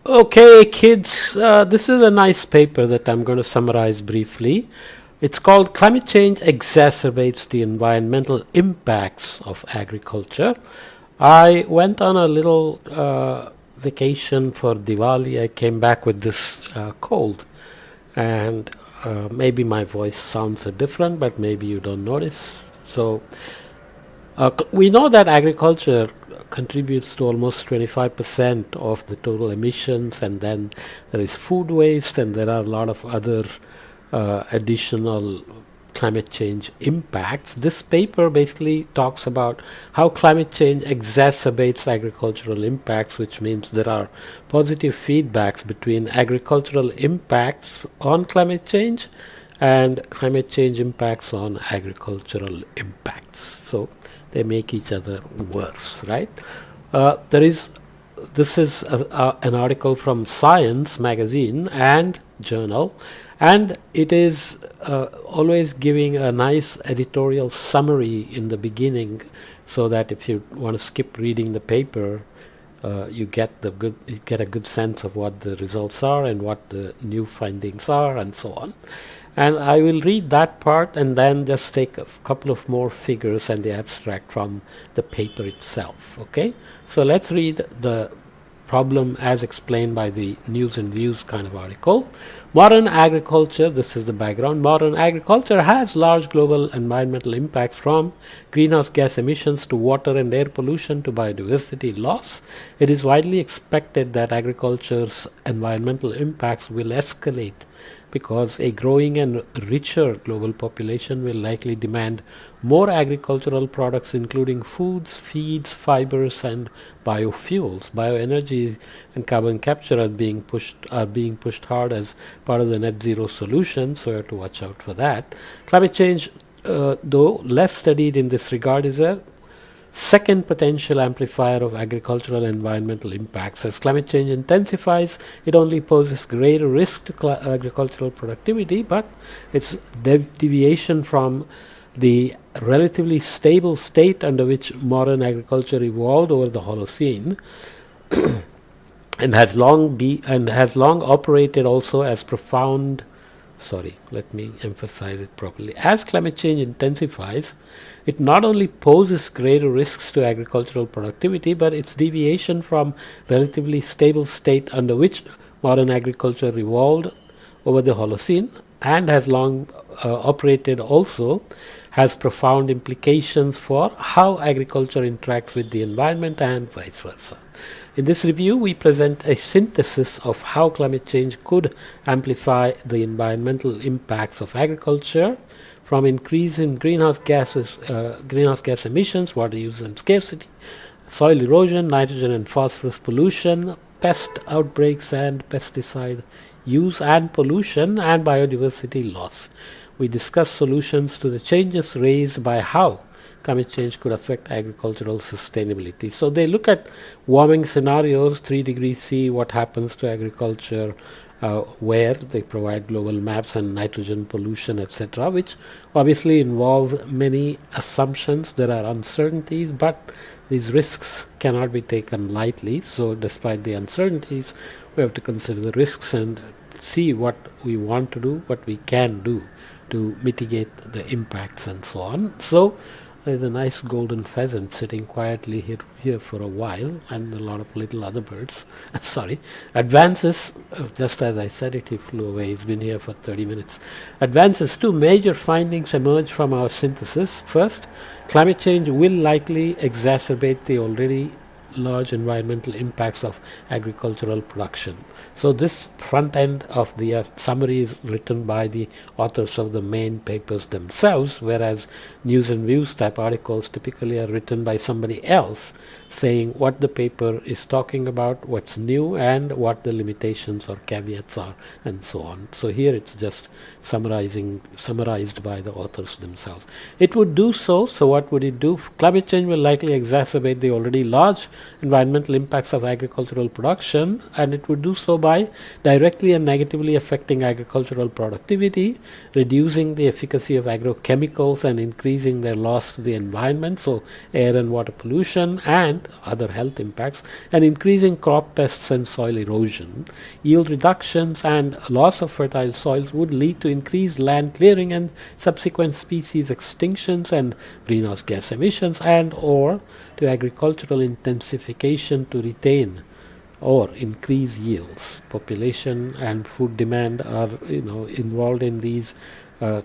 Okay, kids, this is a nice paper that I'm going to summarize briefly. It's called Climate Change Exacerbates the Environmental Impacts of Agriculture. I went on a little vacation for Diwali. I came back with this cold, and maybe my voice sounds different, but maybe you don't notice. So, we know that agriculture contributes to almost 25% of the total emissions, and then there is food waste, and there are a lot of other additional climate change impacts. This paper basically talks about how climate change exacerbates agricultural impacts, which means there are positive feedbacks between agricultural impacts on climate change and climate change impacts on agricultural impacts. So they make each other worse, right? There is This is an article from Science magazine and journal, and it is always giving a nice editorial summary in the beginning, so that if you want to skip reading the paper, you get a good sense of what the results are and what the new findings are, and so on. And I will read that part and then just take a couple of more figures and the abstract from the paper itself. Okay, so let's read the problem as explained by the News and Views kind of article. Modern agriculture, this is the background, modern agriculture has large global environmental impacts, from greenhouse gas emissions to water and air pollution to biodiversity loss. It is widely expected that agriculture's environmental impacts will escalate because a growing and richer global population will likely demand more agricultural products, including foods, feeds, fibers, and biofuels. Bioenergy and carbon capture are being pushed hard as part of the net zero solution, so you have to watch out for that. Climate change, though less studied in this regard, is a second potential amplifier of agricultural and environmental impacts. As climate change intensifies, it only poses greater risk to agricultural productivity, but its deviation from the relatively stable state under which modern agriculture evolved over the Holocene and has long operated also as profound. Let me emphasize it properly. As climate change intensifies, it not only poses greater risks to agricultural productivity, but its deviation from relatively stable state under which modern agriculture evolved over the Holocene and has long operated also has profound implications for how agriculture interacts with the environment and vice versa. In this review, we present a synthesis of how climate change could amplify the environmental impacts of agriculture, from increase in greenhouse gas emissions, water use and scarcity, soil erosion, nitrogen and phosphorus pollution, pest outbreaks and pesticide use and pollution, and biodiversity loss. We discuss solutions to the changes raised by how climate change could affect agricultural sustainability. So they look at warming scenarios, 3 degrees C, what happens to agriculture, where they provide global maps, and nitrogen pollution, etc., which obviously involve many assumptions. There are uncertainties, but these risks cannot be taken lightly. So despite the uncertainties, we have to consider the risks and see what we want to do, what we can do to mitigate the impacts and so on. So there's a nice golden pheasant sitting quietly here for a while, and a lot of little other birds. Advances, just as I said it, he flew away. He's been here for 30 minutes. Advances, two major findings emerge from our synthesis. First, climate change will likely exacerbate the already large environmental impacts of agricultural production. So this front end of the summary is written by the authors of the main papers themselves, whereas News and Views type articles typically are written by somebody else, saying what the paper is talking about, what's new, and what the limitations or caveats are, and so on. So here it's just summarized by the authors themselves. It would do so. So what would it do? Climate change will likely exacerbate the already large environmental impacts of agricultural production, and it would do so by directly and negatively affecting agricultural productivity, reducing the efficacy of agrochemicals and increasing their loss to the environment, so air and water pollution and other health impacts, and increasing crop pests and soil erosion. Yield reductions and loss of fertile soils would lead to increased land clearing and subsequent species extinctions and greenhouse gas emissions, and or to agricultural intensification to retain or increase yields. Population and food demand are involved in these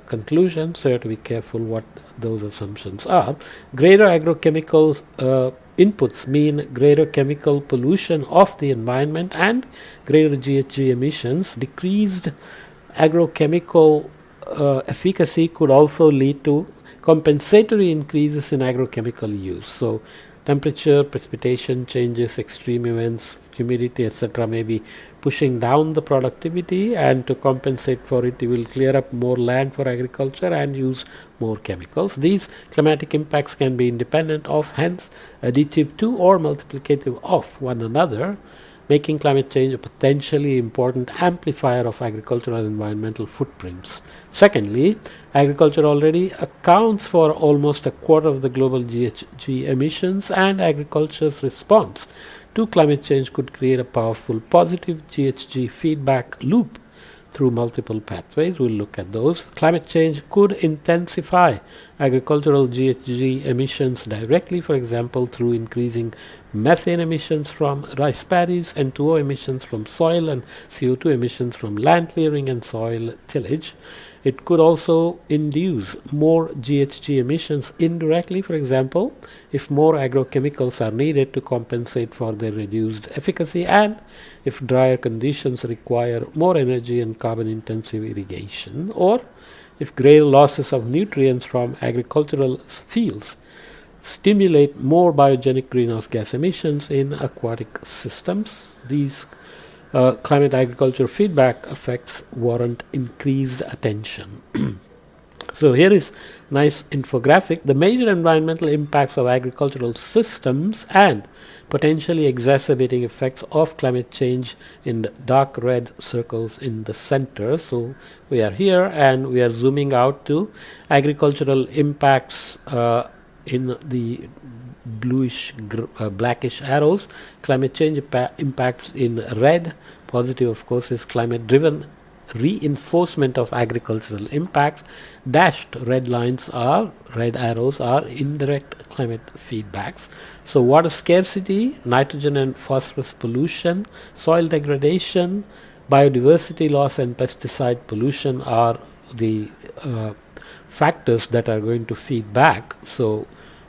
conclusions, so you have to be careful what those assumptions are. Greater agrochemicals inputs mean greater chemical pollution of the environment and greater GHG emissions. Decreased agrochemical efficacy could also lead to compensatory increases in agrochemical use. So temperature, precipitation changes, extreme events, humidity, etc. may be pushing down the productivity, and to compensate for it, you will clear up more land for agriculture and use more chemicals. These climatic impacts can be independent of, hence additive to or multiplicative of one another, making climate change a potentially important amplifier of agricultural and environmental footprints. Secondly, agriculture already accounts for almost a quarter of the global GHG emissions, and agriculture's response to climate change could create a powerful positive GHG feedback loop through multiple pathways. We'll look at those. Climate change could intensify agricultural GHG emissions directly, for example, through increasing methane emissions from rice paddies, N2O emissions from soil, and CO2 emissions from land clearing and soil tillage. It could also induce more GHG emissions indirectly, for example, if more agrochemicals are needed to compensate for their reduced efficacy, and if drier conditions require more energy and carbon-intensive irrigation, or if greater losses of nutrients from agricultural fields stimulate more biogenic greenhouse gas emissions in aquatic systems. These climate agriculture feedback effects warrant increased attention. So here is nice infographic. The major environmental impacts of agricultural systems and potentially exacerbating effects of climate change in the dark red circles in the center. So we are here and we are zooming out to agricultural impacts in the bluish blackish arrows. Climate change impacts in red. Positive, of course, is climate driven reinforcement of agricultural impacts. Dashed red lines are red arrows are indirect climate feedbacks. So water scarcity, nitrogen and phosphorus pollution, soil degradation, biodiversity loss and pesticide pollution are the factors that are going to feed back. So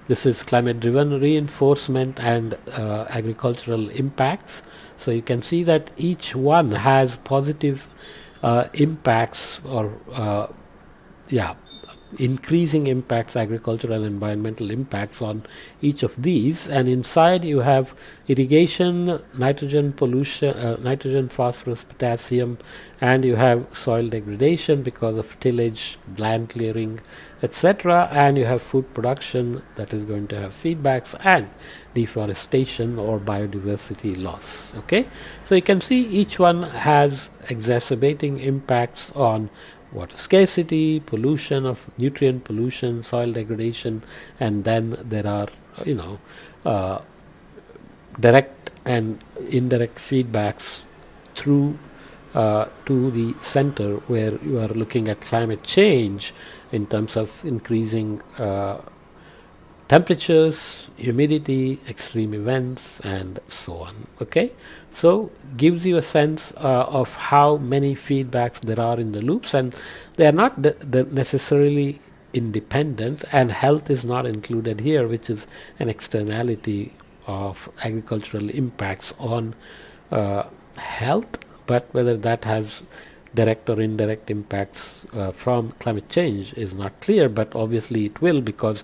this is climate driven reinforcement and agricultural impacts. So you can see that each one has positive impacts or increasing impacts, agricultural and environmental impacts on each of these. And inside you have irrigation, nitrogen pollution, nitrogen, phosphorus, potassium, and you have soil degradation because of tillage, land clearing, etc. And you have food production that is going to have feedbacks, and deforestation or biodiversity loss. Okay, so you can see each one has exacerbating impacts on water scarcity, pollution of nutrient pollution, soil degradation, and then there are direct and indirect feedbacks through to the center, where you are looking at climate change in terms of increasing temperatures, humidity, extreme events, and so on. Okay, so gives you a sense of how many feedbacks there are in the loops, and they are not necessarily independent, and health is not included here, which is an externality of agricultural impacts on health, but whether that has direct or indirect impacts from climate change is not clear, but obviously it will, because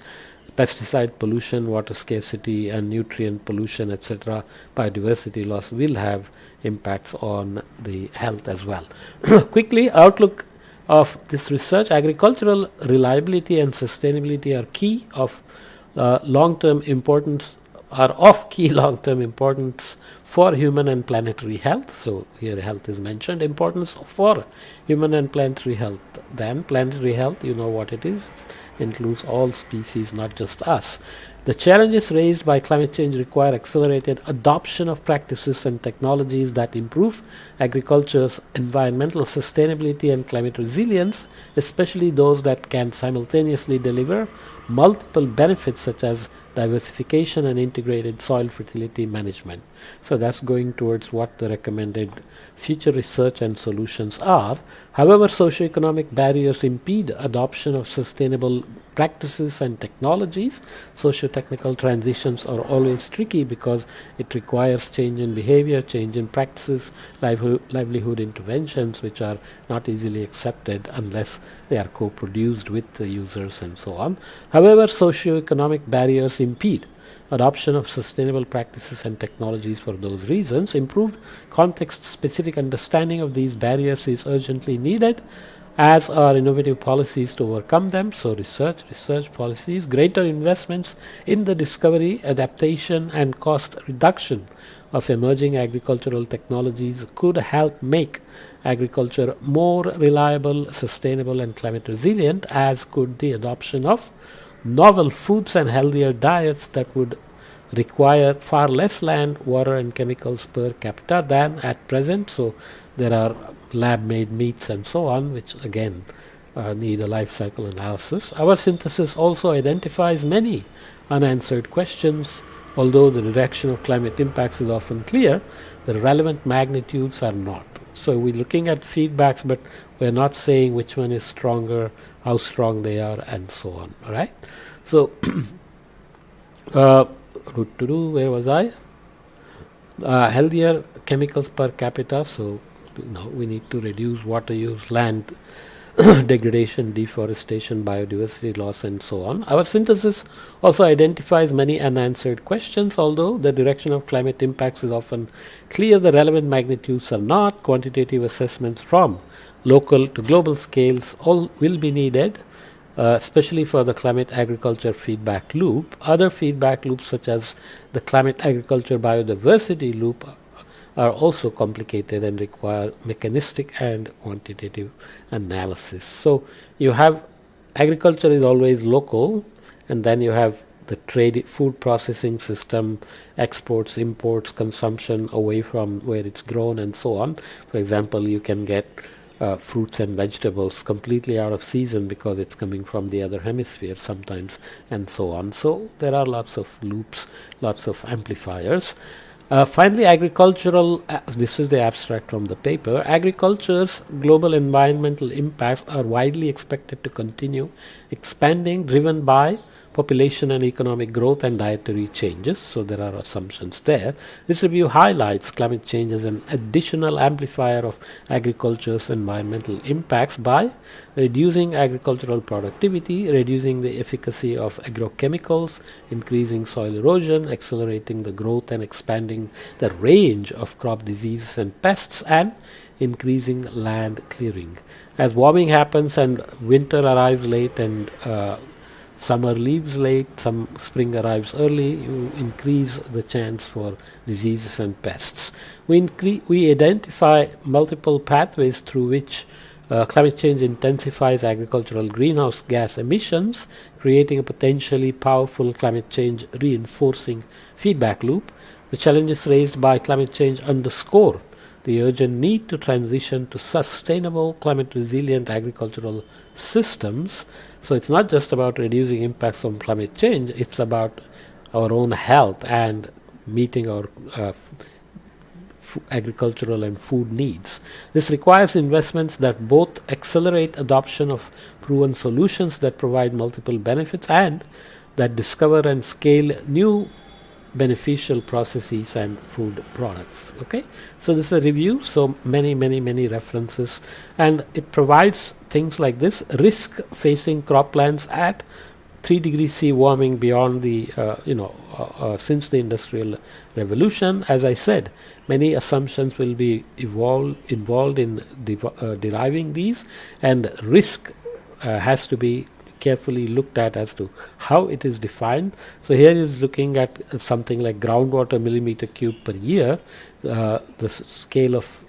pesticide pollution, water scarcity, and nutrient pollution, etc., biodiversity loss will have impacts on the health as well. Quickly, outlook of this research: agricultural reliability and sustainability are key of long-term importance are of key long-term importance for human and planetary health. So here health is mentioned. Importance for human and planetary health. Then planetary health, you know what it is, includes all species, not just us. The challenges raised by climate change require accelerated adoption of practices and technologies that improve agriculture's environmental sustainability and climate resilience, especially those that can simultaneously deliver multiple benefits such as diversification and integrated soil fertility management. So that's going towards what the recommended future research and solutions are. However, socioeconomic barriers impede adoption of sustainable practices and technologies. Socio-technical transitions are always tricky because it requires change in behavior, change in practices, livelihood interventions, which are not easily accepted unless they are co-produced with the users and so on. However, socio-economic barriers impede adoption of sustainable practices and technologies for those reasons. Improved context-specific understanding of these barriers is urgently needed, as are innovative policies to overcome them. So research policies, greater investments in the discovery, adaptation and cost reduction of emerging agricultural technologies could help make agriculture more reliable, sustainable and climate resilient, as could the adoption of novel foods and healthier diets that would require far less land, water and chemicals per capita than at present. So there are lab-made meats and so on, which again need a life cycle analysis. Our synthesis also identifies many unanswered questions. Although the direction of climate impacts is often clear, the relevant magnitudes are not. So we're looking at feedbacks, but we're not saying which one is stronger, how strong they are, and so on. All right. So, where was I? Healthier chemicals per capita. So, we need to reduce water use, land degradation, deforestation, biodiversity loss, and so on. Our synthesis also identifies many unanswered questions. Although the direction of climate impacts is often clear, the relevant magnitudes are not. Quantitative assessments from local to global scales all will be needed, especially for the climate agriculture feedback loop. Other feedback loops, such as the climate agriculture biodiversity loop, are also complicated and require mechanistic and quantitative analysis. So you have agriculture is always local, and then you have the trade, food processing system, exports, imports, consumption away from where it's grown, and so on. For example, you can get fruits and vegetables completely out of season because it's coming from the other hemisphere sometimes, and so on. So there are lots of loops, lots of amplifiers. Finally, agricultural, this is the abstract from the paper. Agriculture's global environmental impacts are widely expected to continue expanding, driven by population and economic growth and dietary changes. So there are assumptions there. This review highlights climate change as an additional amplifier of agriculture's environmental impacts by reducing agricultural productivity, reducing the efficacy of agrochemicals, increasing soil erosion, accelerating the growth and expanding the range of crop diseases and pests, and increasing land clearing. As warming happens and winter arrives late and summer leaves late, some spring arrives early, you increase the chance for diseases and pests. We identify multiple pathways through which climate change intensifies agricultural greenhouse gas emissions, creating a potentially powerful climate change reinforcing feedback loop. The challenges raised by climate change underscore the urgent need to transition to sustainable, climate resilient agricultural systems. So it's not just about reducing impacts from climate change, it's about our own health and meeting our agricultural and food needs. This requires investments that both accelerate adoption of proven solutions that provide multiple benefits and that discover and scale new beneficial processes and food products. Okay, so this is a review, so many references, and it provides things like this: risk facing croplands at 3 degrees C warming beyond the since the Industrial Revolution. As I said, many assumptions will be involved in deriving these, and risk has to be carefully looked at as to how it is defined. So here is looking at something like groundwater millimeter cube per year. The scale of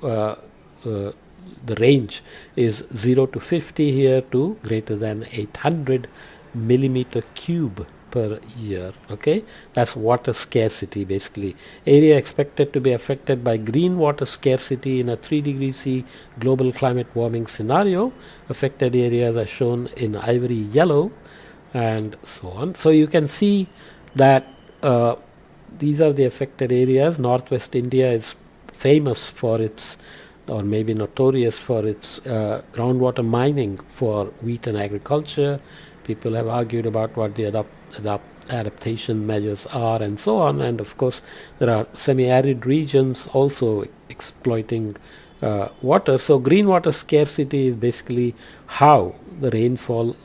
the range is 0 to 50 here to greater than 800 millimeter cube per year. Okay, that's water scarcity. Basically, area expected to be affected by green water scarcity in a 3°C global climate warming scenario. Affected areas are shown in ivory yellow and so on. So you can see that these are the affected areas. Northwest India is famous for its, or maybe notorious for its, groundwater mining for wheat and agriculture. People have argued about what the adaptation measures are and so on, and of course there are semi-arid regions also exploiting water. So green water scarcity is basically how the rainfall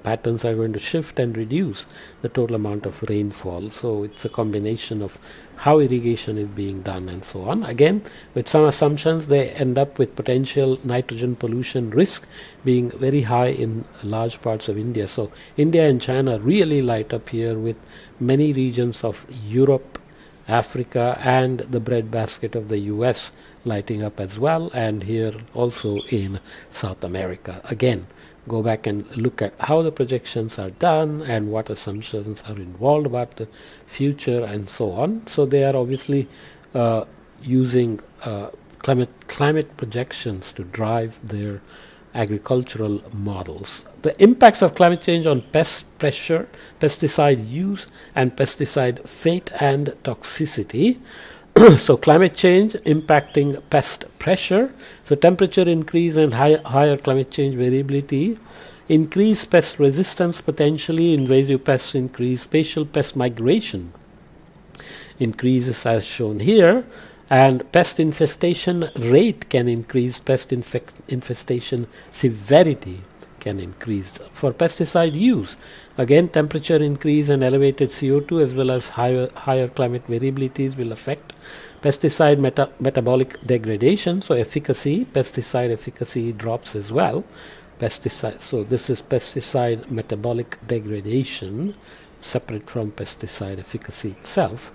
patterns are going to shift and reduce the total amount of rainfall. So it's a combination of how irrigation is being done and so on. Again, with some assumptions, they end up with potential nitrogen pollution risk being very high in large parts of India. So India and China really light up here, with many regions of Europe, Africa and the breadbasket of the US lighting up as well, and here also in South America. Again, go back and look at how the projections are done and what assumptions are involved about the future and so on. So they are obviously using climate projections to drive their agricultural models. The impacts of climate change on pest pressure, pesticide use and pesticide fate and toxicity. So climate change impacting pest pressure. So temperature increase and higher climate change variability increase pest resistance potentially, invasive pests increase, spatial pest migration increases as shown here, and pest infestation rate can increase, pest infestation severity can increase. For pesticide use, again temperature increase and elevated CO2 as well as higher climate variabilities will affect pesticide metabolic degradation. So pesticide efficacy drops as well. So this is pesticide metabolic degradation, separate from pesticide efficacy itself,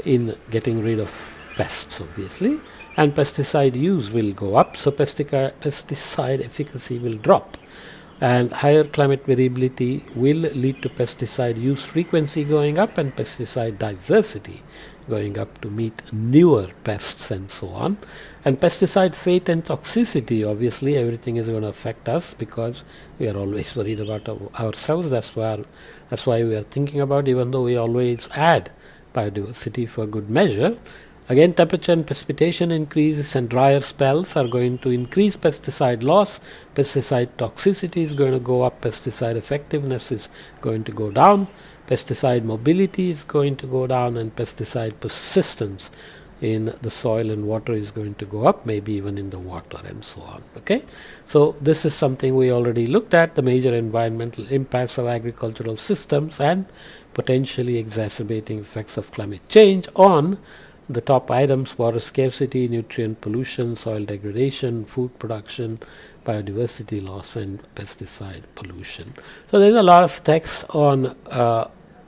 in getting rid of pests obviously, and pesticide use will go up, so pesticide efficacy will drop, and higher climate variability will lead to pesticide use frequency going up and pesticide diversity going up to meet newer pests and so on. And pesticide fate and toxicity, obviously everything is going to affect us because we are always worried about ourselves. That's why we are thinking about, even though we always add biodiversity for good measure. Again, temperature and precipitation increases and drier spells are going to increase pesticide loss. Pesticide toxicity is going to go up. Pesticide effectiveness is going to go down. Pesticide mobility is going to go down, and pesticide persistence in the soil and water is going to go up, maybe even in the water and so on. Okay, so this is something we already looked at, the major environmental impacts of agricultural systems and potentially exacerbating effects of climate change on the top items: water scarcity, nutrient pollution, soil degradation, food production, biodiversity loss and pesticide pollution. So there's a lot of text on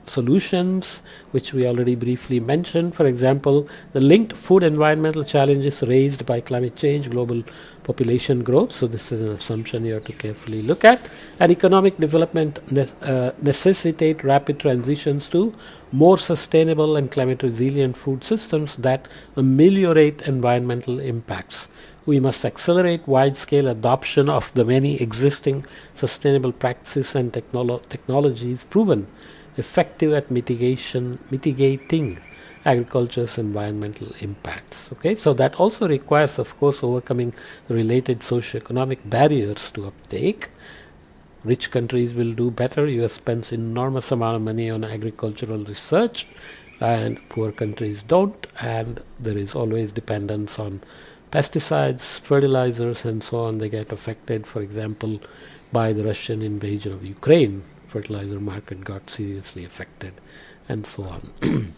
solutions which we already briefly mentioned. For example, the linked food environmental challenges raised by climate change, global population growth. So this is an assumption you have to carefully look at. And economic development necessitate rapid transitions to more sustainable and climate resilient food systems that ameliorate environmental impacts. We must accelerate wide-scale adoption of the many existing sustainable practices and technologies proven effective at mitigating agriculture's environmental impacts. Okay, so that also requires, of course, overcoming the related socio-economic barriers to uptake. Rich countries will do better. US spends enormous amount of money on agricultural research, and poor countries don't, and there is always dependence on pesticides, fertilizers and so on. They get affected, for example, by the Russian invasion of Ukraine. Fertilizer market got seriously affected and so on.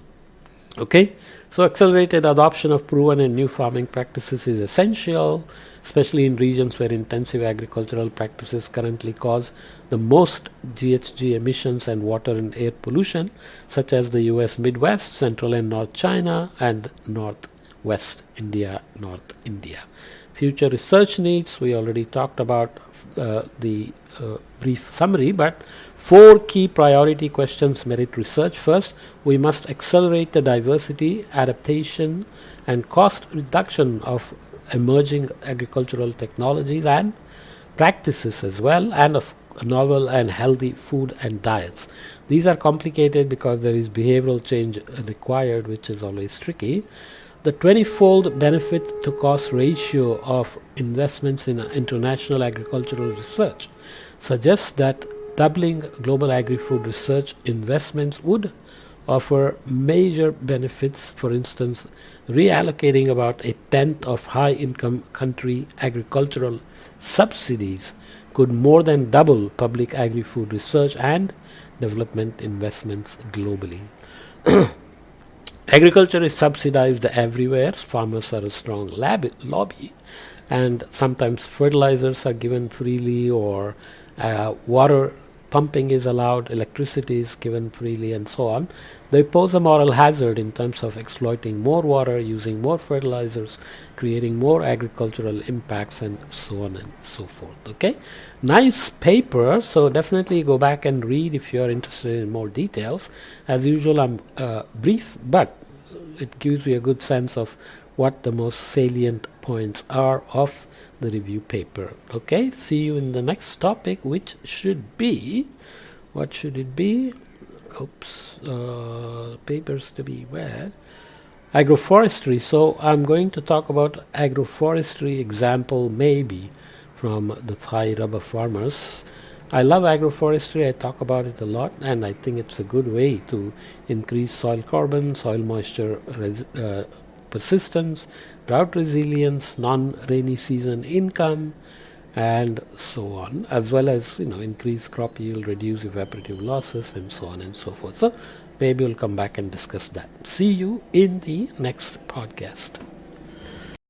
Okay, so accelerated adoption of proven and new farming practices is essential, especially in regions where intensive agricultural practices currently cause the most GHG emissions and water and air pollution, such as the US Midwest, Central and North China, and Northwest India, North India. Future research needs, we already talked about the brief summary, but four key priority questions merit research. First, we must accelerate the diversity, adaptation, and cost reduction of emerging agricultural technologies and practices as well, and of novel and healthy food and diets. These are complicated because there is behavioral change required, which is always tricky. The 20-fold benefit to cost ratio of investments in international agricultural research suggests that doubling global agri-food research investments would offer major benefits. For instance, reallocating about a tenth of high-income country agricultural subsidies could more than double public agri-food research and development investments globally. Agriculture is subsidized everywhere. Farmers are a strong lobby, and sometimes fertilizers are given freely, or water pumping is allowed, electricity is given freely, and so on. They pose a moral hazard in terms of exploiting more water, using more fertilizers, creating more agricultural impacts, and so on and so forth. Okay, nice paper. So definitely go back and read if you are interested in more details. As usual, I'm brief, but it gives you a good sense of what the most salient points are of the review paper. Okay, see you in the next topic, which should be, what should it be? Oops, papers to be where? Agroforestry. So I'm going to talk about agroforestry example, maybe from the Thai rubber farmers. I love agroforestry. I talk about it a lot, and I think it's a good way to increase soil carbon, soil moisture persistence, drought resilience, non-rainy season income, and so on, as well as increase crop yield, reduce evaporative losses, and so on and so forth. So maybe we'll come back and discuss that. See you in the next podcast.